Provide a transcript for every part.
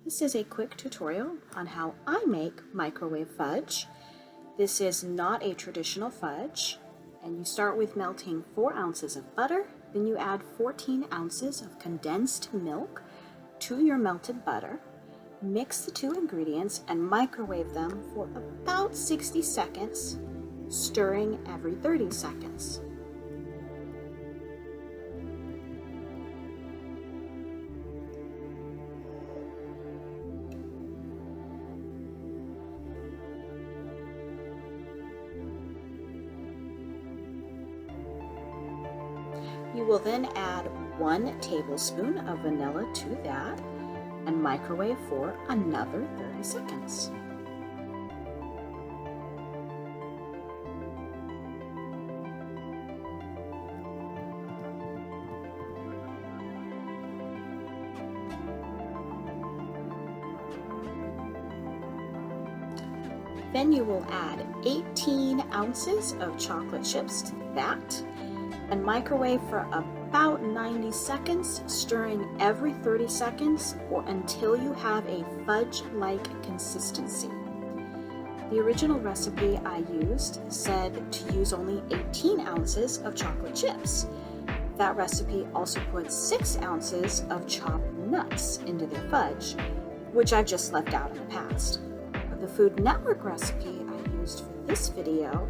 This is a quick tutorial on how I make microwave fudge. This is not a traditional fudge, and you start with melting 4 ounces of butter, then you add 14 ounces of condensed milk to your melted butter. Mix the 2 ingredients and microwave them for about 60 seconds, stirring every 30 seconds. You will then add 1 tablespoon of vanilla to that and microwave for another 30 seconds. Then you will add 18 ounces of chocolate chips to that and microwave for about 90 seconds, stirring every 30 seconds or until you have a fudge-like consistency. The original recipe I used said to use only 18 ounces of chocolate chips. That recipe also puts 6 ounces of chopped nuts into their fudge, which I've just left out in the past. The Food Network recipe I used for this video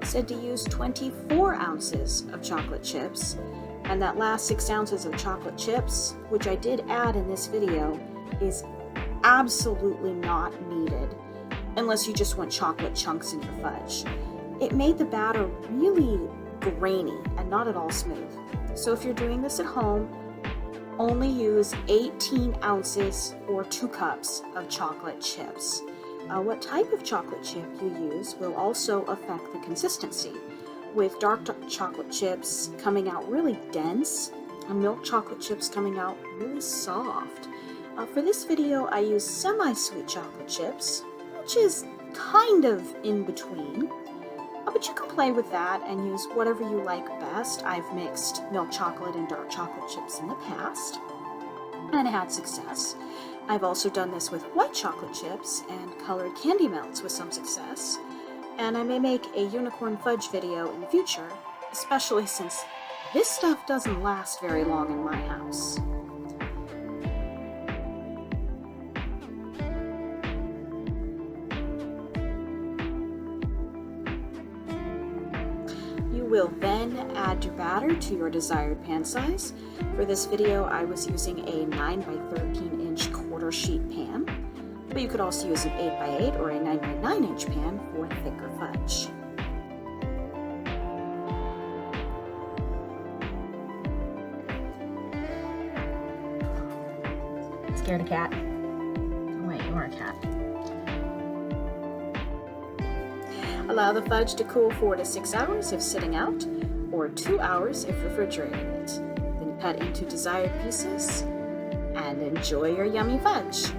said to use 24 ounces of chocolate chips, and that last 6 ounces of chocolate chips, which I did add in this video, is absolutely not needed unless you just want chocolate chunks in your fudge. It made the batter really grainy and not at all smooth. So if you're doing this at home, only use 18 ounces or 2 cups of chocolate chips. What type of chocolate chip you use will also affect the consistency, with dark chocolate chips coming out really dense and milk chocolate chips coming out really soft. For this video I use semi-sweet chocolate chips, which is kind of in between, but you can play with that and use whatever you like best. I've mixed milk chocolate and dark chocolate chips in the past and had success. I've also done this with white chocolate chips and colored candy melts with some success, and I may make a unicorn fudge video in the future, especially since this stuff doesn't last very long in my house. You will then add your batter to your desired pan size. For this video I was using a 9 by 13 inch quarter sheet pan, but you could also use an 8 by 8 or a 9 by 9 inch pan for thicker fudge. Scared a cat? Oh wait, you are a cat. Allow the fudge to cool 4 to 6 hours if sitting out, or 2 hours if refrigerating it. Then cut into desired pieces and enjoy your yummy fudge.